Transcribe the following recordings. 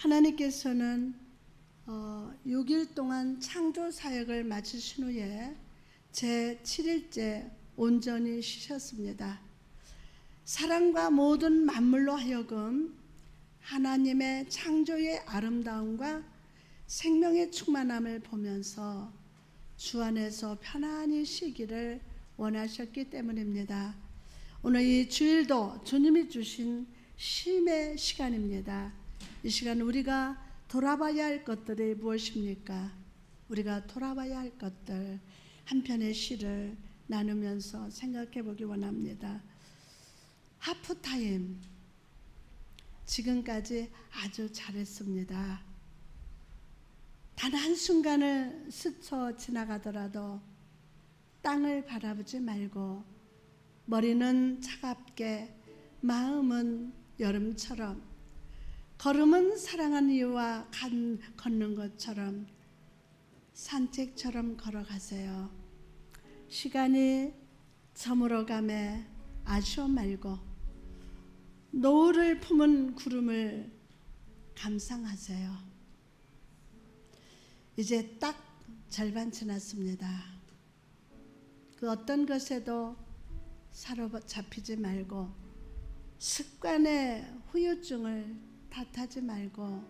하나님께서는 6일 동안 창조 사역을 마치신 후에 제7일째 온전히 쉬셨습니다. 사랑과 모든 만물로 하여금 하나님의 창조의 아름다움과 생명의 충만함을 보면서 주 안에서 편안히 쉬기를 원하셨기 때문입니다. 오늘 이 주일도 주님이 주신 쉼의 시간입니다. 이 시간 우리가 돌아봐야 할 것들이 무엇입니까? 우리가 돌아봐야 할 것들 한 편의 시를 나누면서 생각해 보기 원합니다. 하프타임, 지금까지 아주 잘했습니다. 단 한순간을 스쳐 지나가더라도 땅을 바라보지 말고 머리는 차갑게 마음은 여름처럼 걸음은 사랑하는 이와 걷는 것처럼 산책처럼 걸어가세요. 시간이 저물어가매 아쉬워 말고 노을을 품은 구름을 감상하세요. 이제 딱 절반 지났습니다. 그 어떤 것에도 사로잡히지 말고 습관의 후유증을 탓하지 말고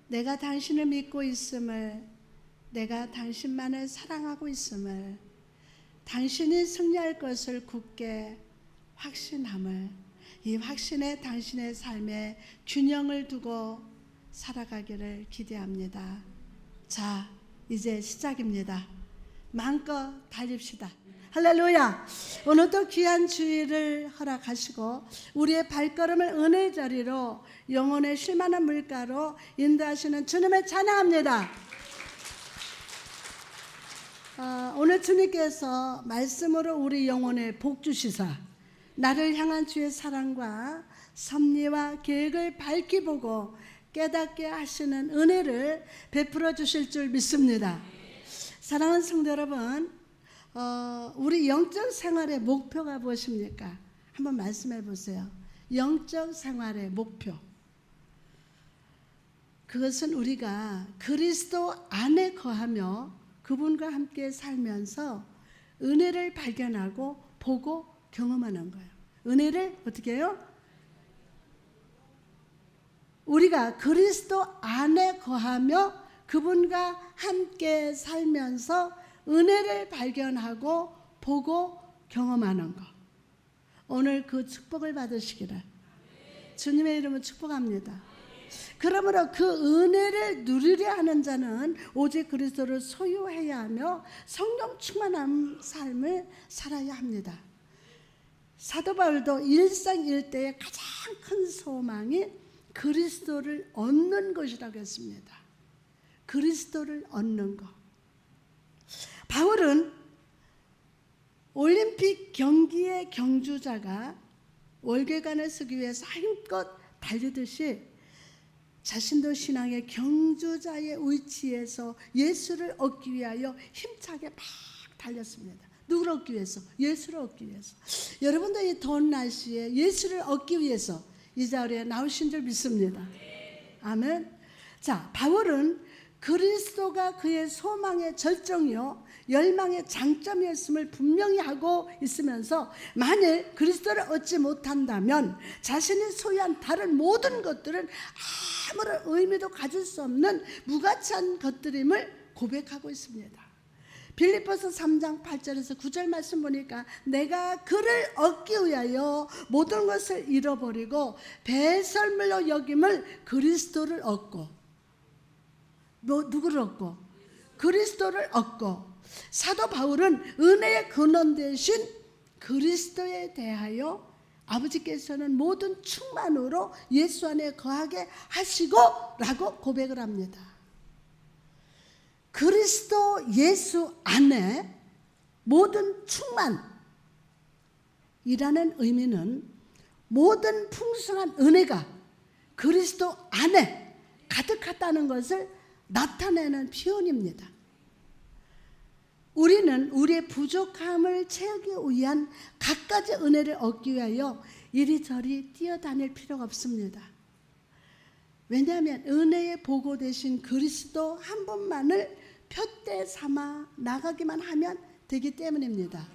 내가 당신을 믿고 있음을, 내가 당신만을 사랑하고 있음을, 당신이 승리할 것을 굳게 확신함을, 이 확신에 당신의 삶에 균형을 두고 살아가기를 기대합니다. 자, 이제 시작입니다. 마음껏 달립시다. 할렐루야. 오늘도 귀한 주일을 허락하시고 우리의 발걸음을 은혜의 자리로 영혼의 쉴만한 물가로 인도하시는 주님을 찬양합니다. 오늘 주님께서 말씀으로 우리 영혼에 복 주시사 나를 향한 주의 사랑과 섭리와 계획을 밝히 보고 깨닫게 하시는 은혜를 베풀어 주실 줄 믿습니다. 사랑하는 성도 여러분, 우리 영적 생활의 목표가 무엇입니까? 한번 말씀해 보세요. 영적 생활의 목표. 그것은 우리가 그리스도 안에 거하며 그분과 함께 살면서 은혜를 발견하고 보고 경험하는 거예요. 은혜를 어떻게 해요? 우리가 그리스도 안에 거하며 그분과 함께 살면서 은혜를 발견하고 보고 경험하는 것. 오늘 그 축복을 받으시기를 주님의 이름으로 축복합니다. 그러므로 그 은혜를 누리려 하는 자는 오직 그리스도를 소유해야 하며 성령 충만한 삶을 살아야 합니다. 사도 바울도 일생일대의 가장 큰 소망이 그리스도를 얻는 것이라고 했습니다. 그리스도를 얻는 것. 바울은 올림픽 경기의 경주자가 월계관을 쓰기 위해서 힘껏 달리듯이 자신도 신앙의 경주자의 위치에서 예수를 얻기 위하여 힘차게 막 달렸습니다. 누구를 얻기 위해서? 예수를 얻기 위해서. 여러분도 이 더운 날씨에 예수를 얻기 위해서 이 자리에 나오신 줄 믿습니다. 아멘. 자, 바울은 그리스도가 그의 소망의 절정이요 열망의 장점이었음을 분명히 하고 있으면서 만일 그리스도를 얻지 못한다면 자신이 소유한 다른 모든 것들은 아무런 의미도 가질 수 없는 무가치한 것들임을 고백하고 있습니다. 빌립보서 3장 8절에서 9절 말씀 보니까 내가 그를 얻기 위하여 모든 것을 잃어버리고 배설물로 여김을 그리스도를 얻고, 누구를 얻고? 그리스도를 얻고. 사도 바울은 은혜의 근원 되신 그리스도에 대하여 아버지께서는 모든 충만으로 예수 안에 거하게 하시고 라고 고백을 합니다. 그리스도 예수 안에 모든 충만이라는 의미는 모든 풍성한 은혜가 그리스도 안에 가득하다는 것을 나타내는 표현입니다. 우리는 우리의 부족함을 채우기 위한 갖가지 은혜를 얻기 위하여 이리저리 뛰어다닐 필요가 없습니다. 왜냐하면 은혜의 보고 되신 그리스도 한 분만을 표대 삼아 나가기만 하면 되기 때문입니다.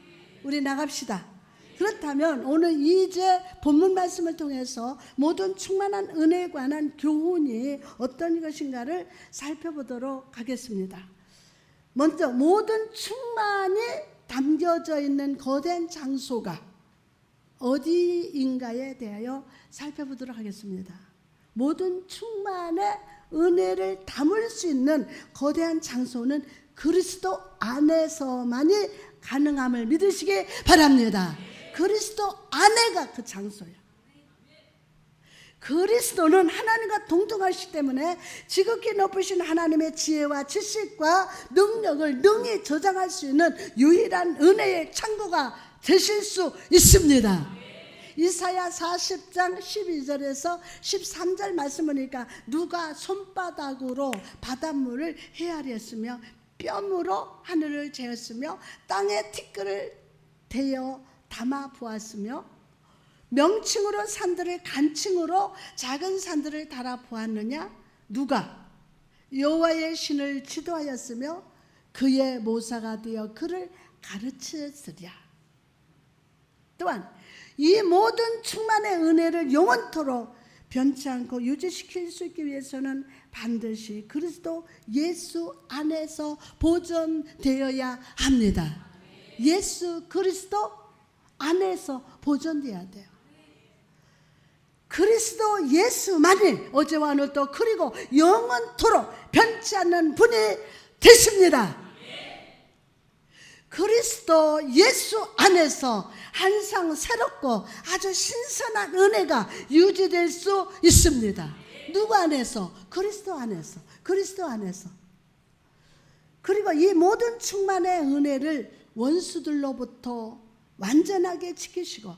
우리 나갑시다. 그렇다면 오늘 이제 본문 말씀을 통해서 모든 충만한 은혜에 관한 교훈이 어떤 것인가를 살펴보도록 하겠습니다. 먼저 모든 충만이 담겨져 있는 거대한 장소가 어디인가에 대하여 살펴보도록 하겠습니다. 모든 충만의 은혜를 담을 수 있는 거대한 장소는 그리스도 안에서만이 가능함을 믿으시기 바랍니다. 그리스도 안에가 그 장소야. 그리스도는 하나님과 동등하시기 때문에 지극히 높으신 하나님의 지혜와 지식과 능력을 능히 저장할 수 있는 유일한 은혜의 창고가 되실 수 있습니다. 이사야 40장 12절에서 13절 말씀을 보니까 누가 손바닥으로 바닷물을 헤아렸으며 뼘으로 하늘을 재었으며 땅에 티끌을 대어 담아 보았으며 명칭으로 산들을 간칭으로 작은 산들을 달아 보았느냐? 누가 여호와의 신을 지도하였으며 그의 모사가 되어 그를 가르쳤으랴. 또한 이 모든 충만의 은혜를 영원토록 변치 않고 유지시킬 수 있기 위해서는 반드시 그리스도 예수 안에서 보존되어야 합니다. 예수 그리스도 안에서 보존되어야 돼요. 그리스도 예수만이 어제와 오늘도 그리고 영원토록 변치 않는 분이 되십니다. 그리스도 예수 안에서 항상 새롭고 아주 신선한 은혜가 유지될 수 있습니다. 누구 안에서? 그리스도 안에서. 그리스도 안에서. 그리고 이 모든 충만의 은혜를 원수들로부터 완전하게 지키시고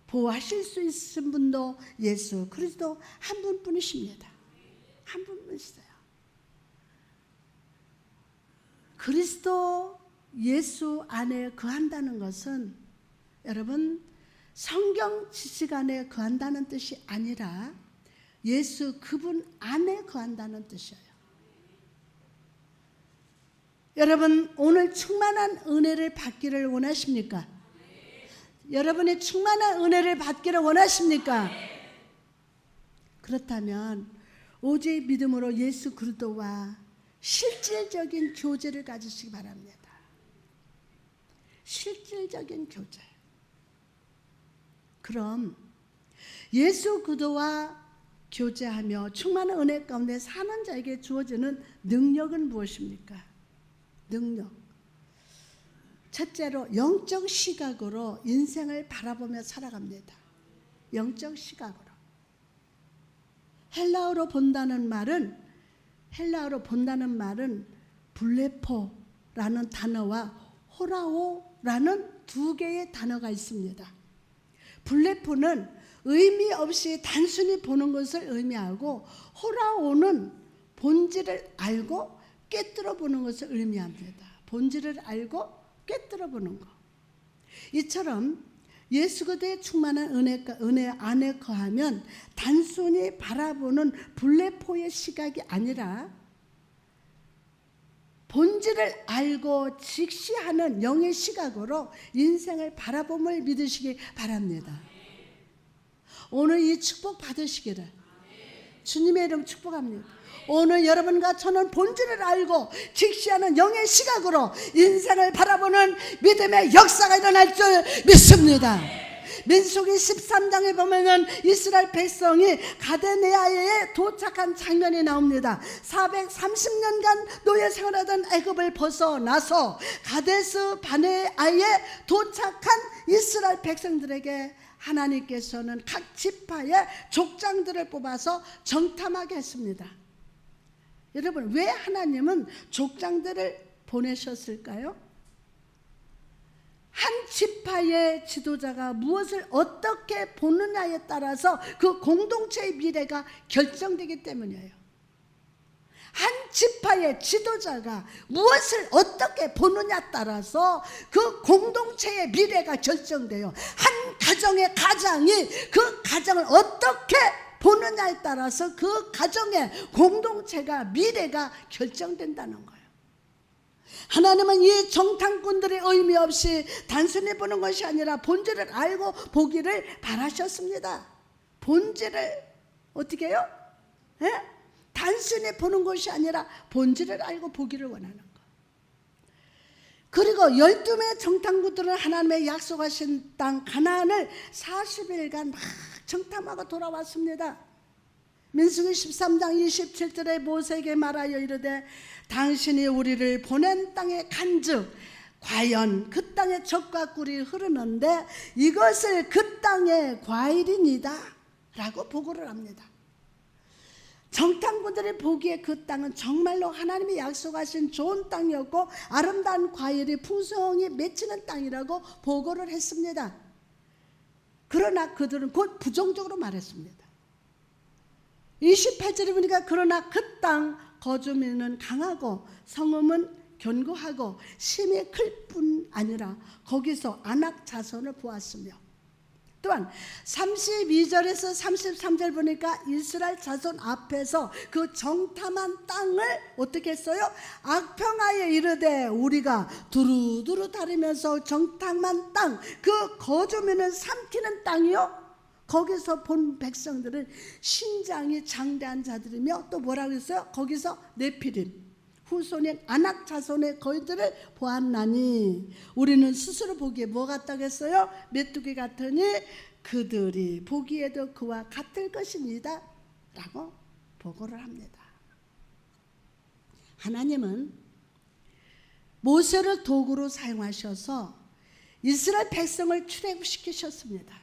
보호하실 수 있는 분도 예수 그리스도 한 분뿐이십니다. 한 분뿐이세요. 그리스도 예수 안에 거한다는 것은 여러분 성경 지식 안에 거한다는 뜻이 아니라 예수 그분 안에 거한다는 뜻이에요. 여러분 오늘 충만한 은혜를 받기를 원하십니까? 여러분이 충만한 은혜를 받기를 원하십니까? 그렇다면 오직 믿음으로 예수 그리스도와 실질적인 교제를 가지시기 바랍니다. 실질적인 교제. 그럼 예수 그리스도와 교제하며 충만한 은혜 가운데 사는 자에게 주어지는 능력은 무엇입니까? 능력. 첫째로 영적 시각으로 인생을 바라보며 살아갑니다. 영적 시각으로. 헬라어로 본다는 말은 블레포라는 단어와 호라오라는 두 개의 단어가 있습니다. 블레포는 의미 없이 단순히 보는 것을 의미하고 호라오는 본질을 알고 꿰뚫어 보는 것을 의미합니다. 본질을 알고 꿰뚫어 보는 것. 이처럼 예수 그리스도의 충만한 은혜 안에 거하면 단순히 바라보는 블레포의 시각이 아니라 본질을 알고 직시하는 영의 시각으로 인생을 바라봄을 믿으시기 바랍니다. 오늘 이 축복 받으시기를 주님의 이름 축복합니다. 오늘 여러분과 저는 본질을 알고 직시하는 영의 시각으로 인생을 바라보는 믿음의 역사가 일어날 줄 믿습니다. 민수기 13장에 보면은 이스라엘 백성이 가데네아에 도착한 장면이 나옵니다. 430년간 노예 생활하던 애굽을 벗어나서 가데스 바네아에 도착한 이스라엘 백성들에게 하나님께서는 각 지파의 족장들을 뽑아서 정탐하게 했습니다. 여러분, 왜 하나님은 족장들을 보내셨을까요? 한 지파의 지도자가 무엇을 어떻게 보느냐에 따라서 그 공동체의 미래가 결정되기 때문이에요. 한 지파의 지도자가 무엇을 어떻게 보느냐에 따라서 그 공동체의 미래가 결정돼요. 한 가정의 가장이 그 가정을 어떻게 보느냐에 따라서 그 가정의 공동체가 미래가 결정된다는 거예요. 하나님은 이 정탐꾼들의 의미 없이 단순히 보는 것이 아니라 본질을 알고 보기를 바라셨습니다. 본질을 어떻게 해요? 예? 단순히 보는 것이 아니라 본질을 알고 보기를 원하는 것. 그리고 12명의 정탐꾼들은 하나님의 약속하신 땅 가나안을 40일간 막 정탐하고 돌아왔습니다. 민수기 13장 27절에 모세에게 말하여 이르되 당신이 우리를 보낸 땅에 간즉 과연 그 땅에 젖과 꿀이 흐르는데 이것을 그 땅의 과일이니다 라고 보고를 합니다. 정탐꾼들이 보기에 그 땅은 정말로 하나님이 약속하신 좋은 땅이었고 아름다운 과일이 풍성히 맺히는 땅이라고 보고를 했습니다. 그러나 그들은 곧 부정적으로 말했습니다. 28절에 보니까 그러나 그 땅 거주민은 강하고 성읍은 견고하고 심히 클 뿐 아니라 거기서 아낙 자손을 보았으며 또한 32절에서 33절 보니까 이스라엘 자손 앞에서 그 정탐한 땅을 어떻게 했어요? 악평하에 이르되 우리가 두루두루 다니면서 정탐한 땅 그 거주민은 삼키는 땅이요 거기서 본 백성들은 신장이 장대한 자들이며 또 뭐라고 했어요? 거기서 네피림 후손인 아낙 자손의 거인들을 보았나니 우리는 스스로 보기에 뭐 같다고 했어요? 메뚜기 같으니 그들이 보기에도 그와 같을 것입니다 라고 보고를 합니다. 하나님은 모세를 도구로 사용하셔서 이스라엘 백성을 출애굽시키셨습니다.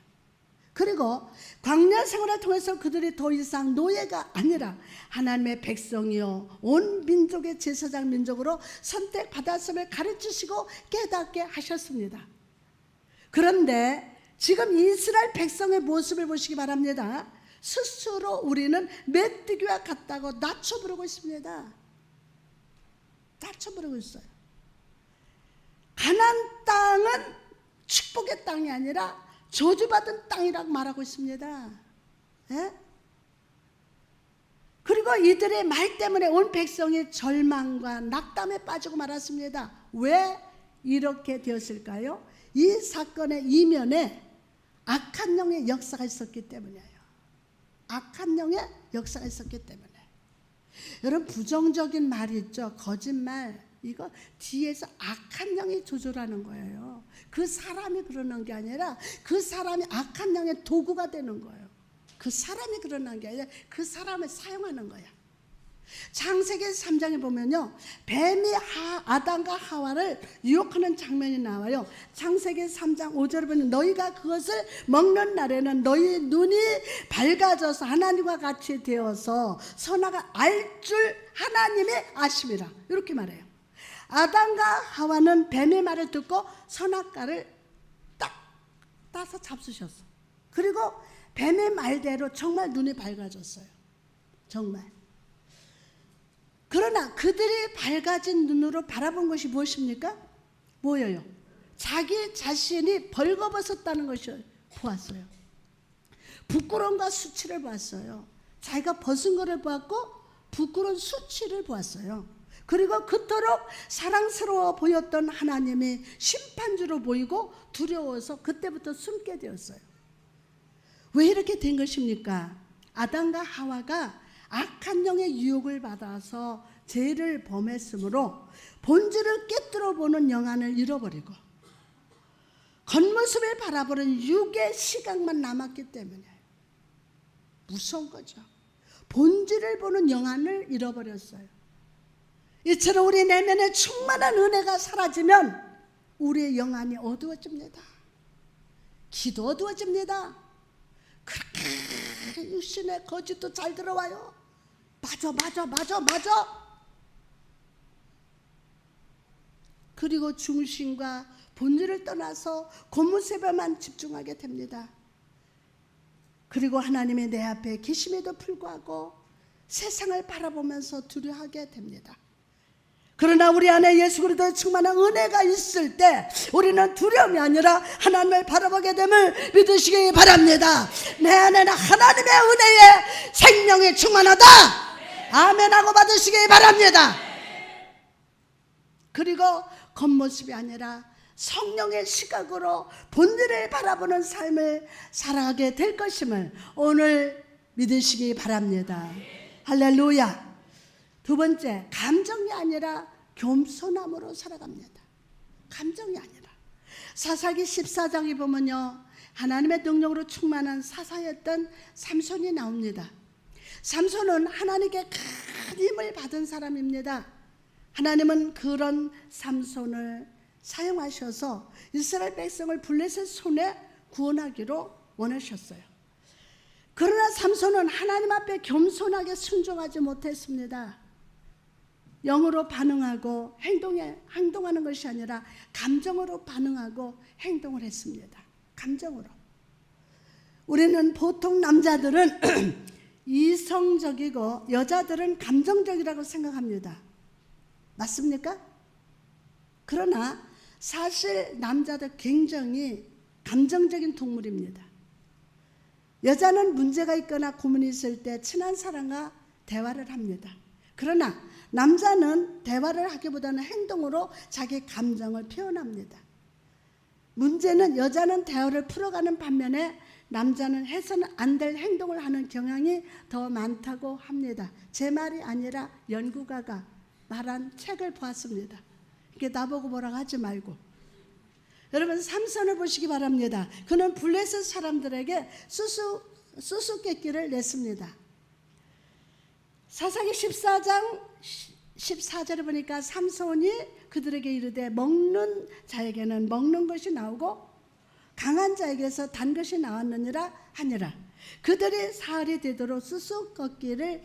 그리고 광야 생활을 통해서 그들이 더 이상 노예가 아니라 하나님의 백성이요 온 민족의 제사장 민족으로 선택받았음을 가르치시고 깨닫게 하셨습니다. 그런데 지금 이스라엘 백성의 모습을 보시기 바랍니다. 스스로 우리는 메뚜기와 같다고 낮춰 부르고 있습니다. 낮춰 부르고 있어요. 가나안 땅은 축복의 땅이 아니라 저주받은 땅이라고 말하고 있습니다. 예? 그리고 이들의 말 때문에 온 백성이 절망과 낙담에 빠지고 말았습니다. 왜 이렇게 되었을까요? 이 사건의 이면에 악한 영의 역사가 있었기 때문이에요. 악한 영의 역사가 있었기 때문에. 여러분 부정적인 말이 있죠. 거짓말. 이거 뒤에서 악한 영이 조절하는 거예요. 그 사람이 그러는 게 아니라 그 사람이 악한 영의 도구가 되는 거예요. 그 사람이 그러는 게 아니라 그 사람을 사용하는 거야. 창세기 3장에 보면요 뱀이 아담과 하와를 유혹하는 장면이 나와요. 창세기 3장 5절에 보면 너희가 그것을 먹는 날에는 너희 눈이 밝아져서 하나님과 같이 되어서 선악을 알 줄 하나님의 아심이라 이렇게 말해요. 아담과 하와는 뱀의 말을 듣고 선악과를 딱 따서 잡수셨어. 그리고 뱀의 말대로 정말 눈이 밝아졌어요. 정말. 그러나 그들이 밝아진 눈으로 바라본 것이 무엇입니까? 뭐예요? 자기 자신이 벌거벗었다는 것을 보았어요. 부끄러움과 수치를 보았어요. 자기가 벗은 것을 보았고 부끄러운 수치를 보았어요. 그리고 그토록 사랑스러워 보였던 하나님이 심판주로 보이고 두려워서 그때부터 숨게 되었어요. 왜 이렇게 된 것입니까? 아담과 하와가 악한 영의 유혹을 받아서 죄를 범했으므로 본질을 꿰뚫어 보는 영안을 잃어버리고 겉모습을 바라보는 육의 시각만 남았기 때문에 무서운 거죠. 본질을 보는 영안을 잃어버렸어요. 이처럼 우리 내면에 충만한 은혜가 사라지면 우리의 영안이 어두워집니다. 기도 어두워집니다. 그렇게 육신의 거짓도 잘 들어와요. 맞아. 그리고 중심과 본질을 떠나서 겉모습에만 집중하게 됩니다. 그리고 하나님의 내 앞에 계심에도 불구하고 세상을 바라보면서 두려워하게 됩니다. 그러나 우리 안에 예수 그리스도의 충만한 은혜가 있을 때 우리는 두려움이 아니라 하나님을 바라보게 됨을 믿으시기 바랍니다. 내 안에는 하나님의 은혜에 생명이 충만하다. 아멘하고 받으시기 바랍니다. 그리고 겉모습이 아니라 성령의 시각으로 본질을 바라보는 삶을 살아가게 될 것임을 오늘 믿으시기 바랍니다. 할렐루야. 두 번째, 감정이 아니라 겸손함으로 살아갑니다. 감정이 아니라. 사사기 14장에 보면요, 하나님의 능력으로 충만한 사사였던 삼손이 나옵니다. 삼손은 하나님께 큰 힘을 받은 사람입니다. 하나님은 그런 삼손을 사용하셔서 이스라엘 백성을 블레셋 손에 구원하기로 원하셨어요. 그러나 삼손은 하나님 앞에 겸손하게 순종하지 못했습니다. 영으로 반응하고 행동하는 것이 아니라 감정으로 반응하고 행동을 했습니다. 감정으로. 우리는 보통 남자들은 이성적이고 여자들은 감정적이라고 생각합니다. 맞습니까? 그러나 사실 남자도 굉장히 감정적인 동물입니다. 여자는 문제가 있거나 고민이 있을 때 친한 사람과 대화를 합니다. 그러나 남자는 대화를 하기보다는 행동으로 자기 감정을 표현합니다. 문제는 여자는 대화를 풀어가는 반면에 남자는 해서는 안 될 행동을 하는 경향이 더 많다고 합니다. 제 말이 아니라 연구가가 말한 책을 보았습니다. 이렇게 나보고 뭐라고 하지 말고. 여러분, 삼손을 보시기 바랍니다. 그는 블레셋 사람들에게 수수께끼를 냈습니다. 사사기 14장 14절에 보니까 삼손이 그들에게 이르되 먹는 자에게는 먹는 것이 나오고 강한 자에게서 단 것이 나왔느니라 하니라. 그들이 사흘이 되도록 수수께끼를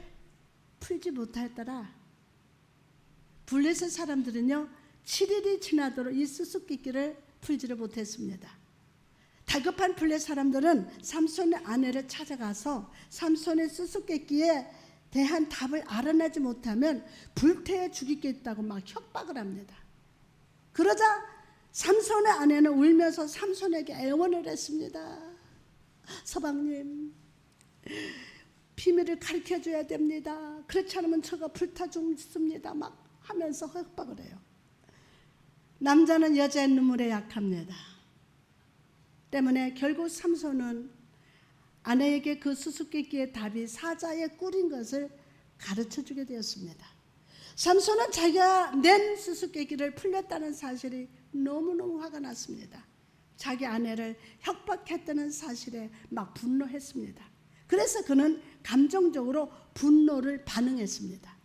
풀지 못하였더라. 블레셋 사람들은요 7일이 지나도록 이 수수께끼를 풀지를 못했습니다. 다급한 블레셋 사람들은 삼손의 아내를 찾아가서 삼손의 수수께끼에 대한 답을 알아내지 못하면 불태워 죽이겠다고 막 협박을 합니다. 그러자 삼손의 아내는 울면서 삼손에게 애원을 했습니다. 서방님, 비밀을 가르쳐줘야 됩니다. 그렇지 않으면 저가 불타 죽습니다. 막 하면서 협박을 해요. 남자는 여자의 눈물에 약합니다. 때문에 결국 삼손은 아내에게 그 수수께끼의 답이 사자에 꿀인 것을 가르쳐주게 되었습니다. 삼손은 자기가 낸 수수께끼를 풀렸다는 사실이 너무너무 화가 났습니다. 자기 아내를 협박했다는 사실에 막 분노했습니다. 그래서 그는 감정적으로 분노를 반응했습니다.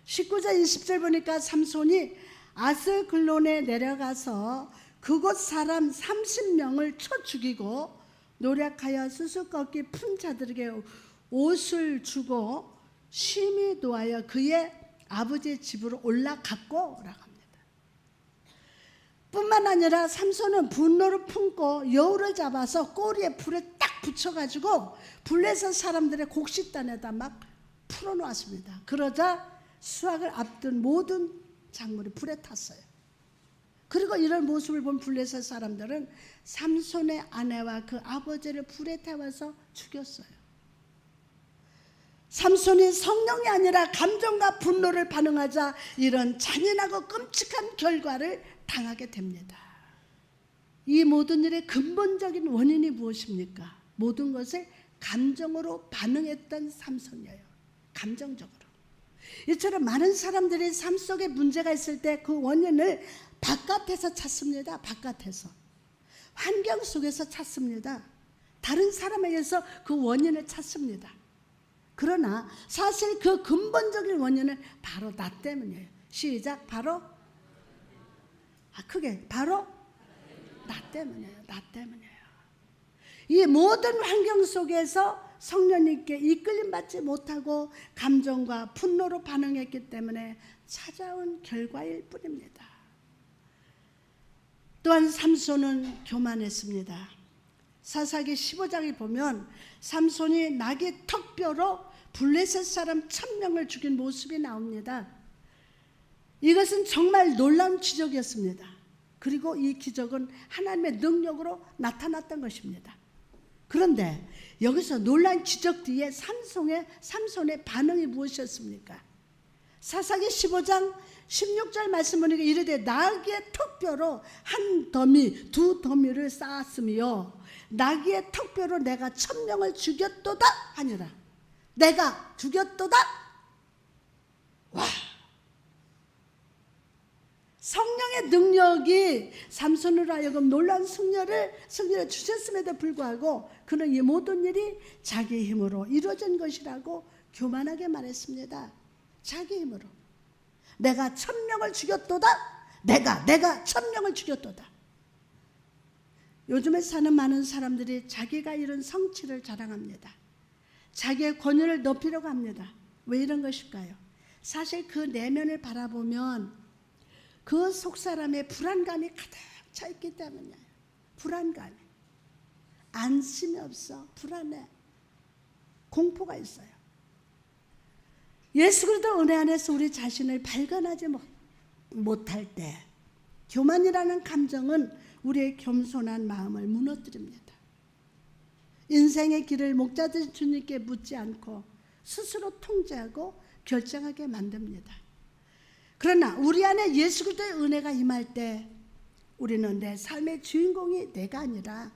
19절 20절 보니까 삼손이 아스글론에 내려가서 그곳 사람 30명을 쳐 죽이고 노력하여 수수께끼 푼 자들에게 옷을 주고 심히 노하여 그의 아버지의 집으로 올라갔고 라고 합니다. 뿐만 아니라 삼손은 분노를 품고 여우를 잡아서 꼬리에 불에 딱 붙여가지고 블레셋 사람들의 곡식단에다 막 풀어놓았습니다. 그러자 수확을 앞둔 모든 작물이 불에 탔어요. 그리고 이런 모습을 본 블레셋 사람들은 삼손의 아내와 그 아버지를 불에 태워서 죽였어요. 삼손이 성령이 아니라 감정과 분노를 반응하자 이런 잔인하고 끔찍한 결과를 당하게 됩니다. 이 모든 일의 근본적인 원인이 무엇입니까? 모든 것을 감정으로 반응했던 삼손이에요. 감정적으로. 이처럼 많은 사람들이 삶 속에 문제가 있을 때 그 원인을 바깥에서 찾습니다. 바깥에서. 환경 속에서 찾습니다. 다른 사람에게서 그 원인을 찾습니다. 그러나 사실 그 근본적인 원인은 바로 나 때문이에요. 시작. 바로 크게 바로 나 때문이에요. 나 때문이에요. 이 모든 환경 속에서 성령님께 이끌림 받지 못하고 감정과 분노로 반응했기 때문에 찾아온 결과일 뿐입니다. 또한 삼손은 교만했습니다. 사사기 15장에 보면 삼손이 나귀 턱뼈로 블레셋 사람 1000명을 죽인 모습이 나옵니다. 이것은 정말 놀라운 기적이었습니다. 그리고 이 기적은 하나님의 능력으로 나타났던 것입니다. 그런데 여기서 놀라운 기적 뒤에 삼손의 반응이 무엇이었습니까? 사사기 15장 16절 말씀 보니까 이르되 나귀의 턱뼈로 한 더미 두 더미를 쌓았으며 나귀의 턱뼈로 내가 1000명을 죽였도다 하니라. 내가 죽였도다. 와, 성령의 능력이 삼손으로 하여금 놀라운 승리를 주셨음에도 불구하고 그는 이 모든 일이 자기 힘으로 이루어진 것이라고 교만하게 말했습니다. 자기 힘으로. 내가 1000명을 죽였도다. 내가 1000명을 죽였도다. 요즘에 사는 많은 사람들이 자기가 이룬 성취를 자랑합니다. 자기의 권위를 높이려고 합니다. 왜 이런 것일까요? 사실 그 내면을 바라보면 그 속사람의 불안감이 가득 차 있기 때문이에요. 불안감이. 안심이 없어. 불안해. 공포가 있어요. 예수 그리스도 은혜 안에서 우리 자신을 발견하지 못할 때 교만이라는 감정은 우리의 겸손한 마음을 무너뜨립니다. 인생의 길을 목자된 주님께 묻지 않고 스스로 통제하고 결정하게 만듭니다. 그러나 우리 안에 예수 그리스도의 은혜가 임할 때 우리는 내 삶의 주인공이 내가 아니라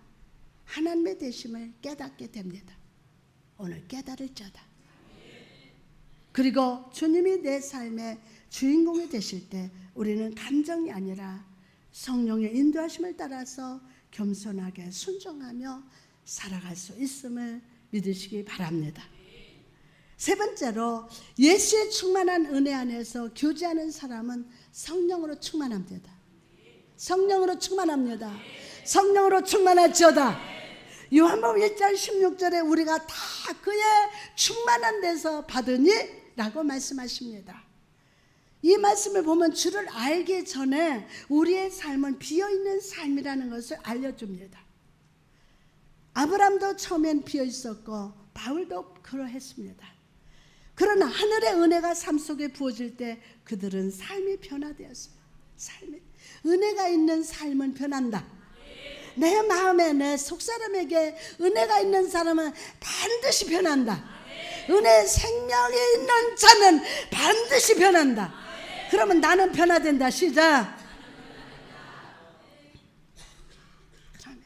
하나님의 되심을 깨닫게 됩니다. 오늘 깨달을지어다. 그리고 주님이 내 삶의 주인공이 되실 때 우리는 감정이 아니라 성령의 인도하심을 따라서 겸손하게 순종하며 살아갈 수 있음을 믿으시기 바랍니다. 세 번째로 예수의 충만한 은혜 안에서 교제하는 사람은 성령으로 충만합니다. 성령으로 충만합니다. 성령으로 충만할지어다. 요한복음 1장 16절에 우리가 다 그의 충만한 데서 받으니 라고 말씀하십니다. 이 말씀을 보면 주를 알기 전에 우리의 삶은 비어있는 삶이라는 것을 알려줍니다. 아브라함도 처음엔 비어있었고 바울도 그러했습니다. 그러나 하늘의 은혜가 삶 속에 부어질 때 그들은 삶이 변화되었습니다. 삶이 은혜가 있는 삶은 변한다. 내 마음에 내 속사람에게 은혜가 있는 사람은 반드시 변한다. 은혜의 생명이 있는 자는 반드시 변한다. 그러면 나는 변화된다. 시작. 그러면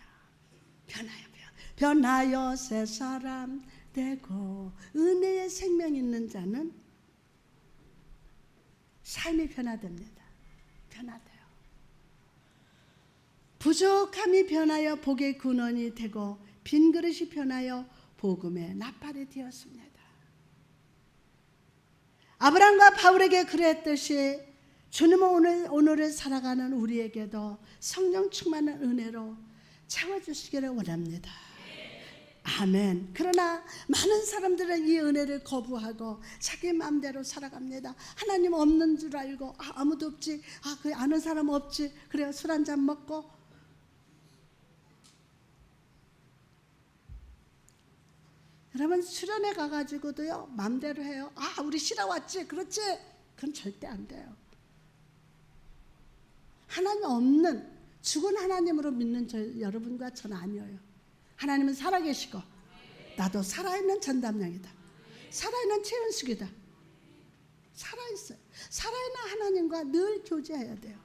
변하여 새 사람 되고 은혜의 생명 있는 자는 삶이 변화됩니다. 변화돼요. 부족함이 변하여 복의 근원이 되고 빈 그릇이 변하여 복음의 나팔이 되었습니다. 아브라함과 바울에게 그랬듯이 주님은 오늘을 살아가는 우리에게도 성령 충만한 은혜로 채워주시기를 원합니다. 아멘. 그러나 많은 사람들은 이 은혜를 거부하고 자기 마음대로 살아갑니다. 하나님 없는 줄 알고 아무도 없지. 그 아는 사람 없지. 그래요. 술 한잔 먹고 여러분 수련회 가가지고도요 마음대로 해요. 우리 쉬러 왔지. 그렇지. 그건 절대 안 돼요. 하나님 없는 죽은 하나님으로 믿는 여러분과 저는 아니에요. 하나님은 살아계시고 나도 살아있는 전담양이다. 살아있는 최은숙이다. 살아있어요. 살아있는 하나님과 늘 교제해야 돼요.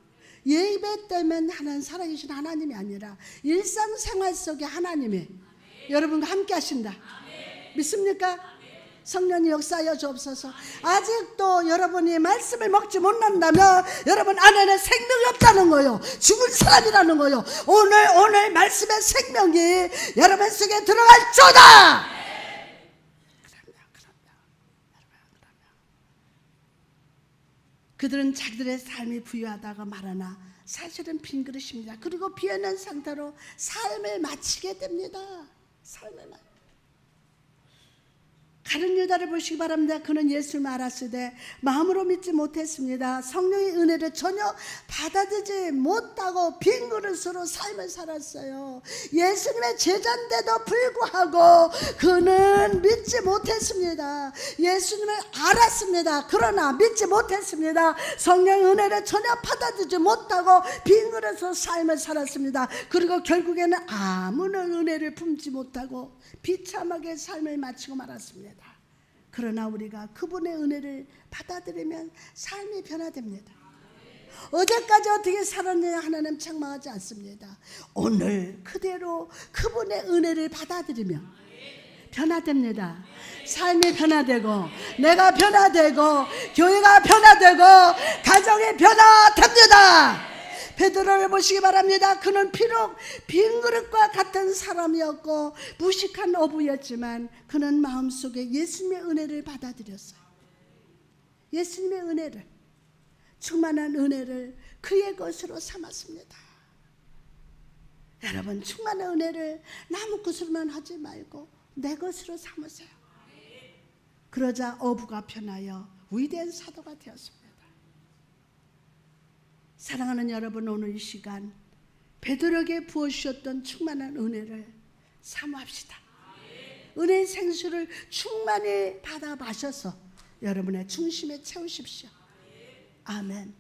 예배 때문에 하나님 살아계신 하나님이 아니라 일상생활 속에 하나님이 여러분과 함께 하신다. 믿습니까? 성령이 역사하여 주옵소서. 아직도 여러분이 말씀을 먹지 못한다면 여러분 안에는 생명이 없다는 거예요. 죽은 사람이라는 거예요. 오늘 말씀의 생명이 여러분 속에 들어갈 줄다. 그들은 자기들의 삶이 부유하다고 말하나 사실은 빈 그릇입니다. 그리고 비어있는 상태로 삶을 마치게 됩니다. 삶을 다른 유다를 보시기 바랍니다. 그는 예수를 알았으되 마음으로 믿지 못했습니다. 성령의 은혜를 전혀 받아들이지 못하고 빈 그릇으로 삶을 살았어요. 예수님의 제자인데도 불구하고 그는 믿지 못했습니다. 예수님을 알았습니다. 그러나 믿지 못했습니다. 성령의 은혜를 전혀 받아들이지 못하고 빈 그릇으로 삶을 살았습니다. 그리고 결국에는 아무런 은혜를 품지 못하고 비참하게 삶을 마치고 말았습니다. 그러나 우리가 그분의 은혜를 받아들이면 삶이 변화됩니다. 어제까지 어떻게 살았느냐 하나님 책망하지 않습니다. 오늘 그대로 그분의 은혜를 받아들이면 변화됩니다. 삶이 변화되고 내가 변화되고 교회가 변화되고 가정이 변화됩니다. 베드로를 보시기 바랍니다. 그는 비록 빈 그릇과 같은 사람이었고 무식한 어부였지만 그는 마음속에 예수님의 은혜를 받아들였어요. 예수님의 은혜를, 충만한 은혜를 그의 것으로 삼았습니다. 여러분, 충만한 은혜를 남의 것으로만 하지 말고 내 것으로 삼으세요. 그러자 어부가 변하여 위대한 사도가 되었습니다. 사랑하는 여러분, 오늘 이 시간 베드로에게 부어주셨던 충만한 은혜를 사모합시다. 은혜의 생수를 충만히 받아 마셔서 여러분의 중심에 채우십시오. 아멘.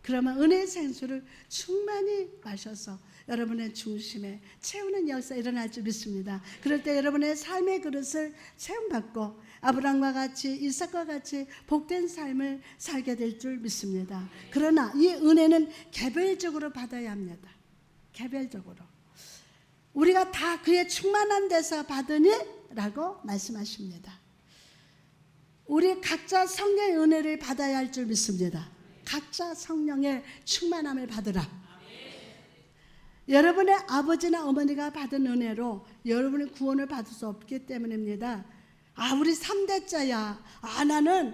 그러면 은혜의 생수를 충만히 마셔서 여러분의 중심에 채우는 역사 일어날 줄 믿습니다. 그럴 때 여러분의 삶의 그릇을 채움받고 아브라함과 같이 이삭과 같이 복된 삶을 살게 될 줄 믿습니다. 그러나 이 은혜는 개별적으로 받아야 합니다. 개별적으로. 우리가 다 그의 충만한 데서 받으니? 라고 말씀하십니다. 우리 각자 성령의 은혜를 받아야 할 줄 믿습니다. 각자 성령의 충만함을 받으라. 여러분의 아버지나 어머니가 받은 은혜로 여러분의 구원을 받을 수 없기 때문입니다. 우리 3대자야. 나는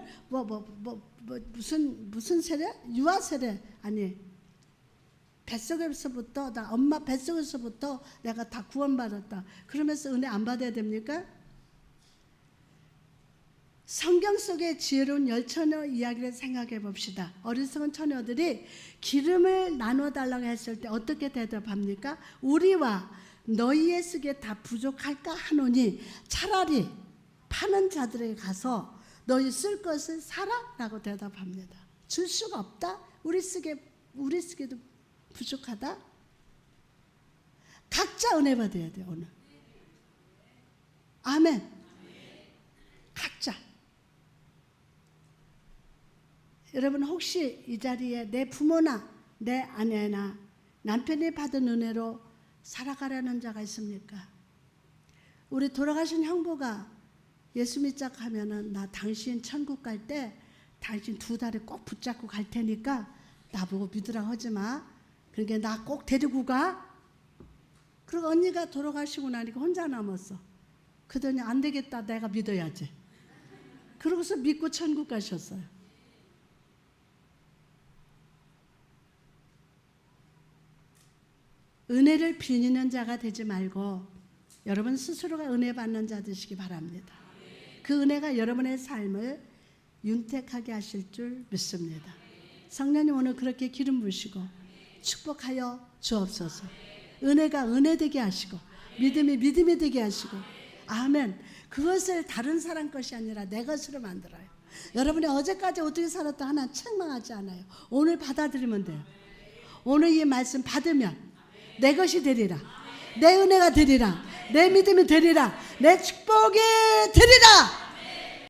무슨 세례? 유아 세례. 아니, 뱃속에서부터, 나 엄마 뱃속에서부터 내가 다 구원받았다. 그러면서 은혜 안 받아야 됩니까? 성경 속의 지혜로운 열처녀 이야기를 생각해 봅시다. 어리석은 처녀들이 기름을 나눠달라고 했을 때 어떻게 대답합니까? 우리와 너희의 쓰기에 다 부족할까 하노니 차라리 파는 자들에게 가서 너희 쓸 것을 사라 라고 대답합니다. 줄 수가 없다? 우리 쓰기에도 부족하다? 각자 은혜 받아야 돼요. 오늘. 아멘. 각자. 여러분, 혹시 이 자리에 내 부모나 내 아내나 남편이 받은 은혜로 살아가려는 자가 있습니까? 우리 돌아가신 형부가 예수 믿자 하면은 나 당신 천국 갈 때 당신 2다리 꼭 붙잡고 갈 테니까 나보고 믿으라고 하지 마. 그러니까 나 꼭 데리고 가. 그리고 언니가 돌아가시고 나니까 혼자 남았어. 그러더니 안 되겠다. 내가 믿어야지. 그러고서 믿고 천국 가셨어요. 은혜를 비니는 자가 되지 말고 여러분 스스로가 은혜 받는 자 되시기 바랍니다. 그 은혜가 여러분의 삶을 윤택하게 하실 줄 믿습니다. 성령님 오늘 그렇게 기름 부으시고 축복하여 주옵소서. 은혜가 은혜 되게 하시고 믿음이 믿음이 되게 하시고 아멘. 그것을 다른 사람 것이 아니라 내 것으로 만들어요. 여러분이 어제까지 어떻게 살았다 하나 책망하지 않아요. 오늘 받아들이면 돼요. 오늘 이 말씀 받으면 내 것이 되리라. 내 은혜가 되리라. 내 믿음이 되리라. 내 축복이 되리라.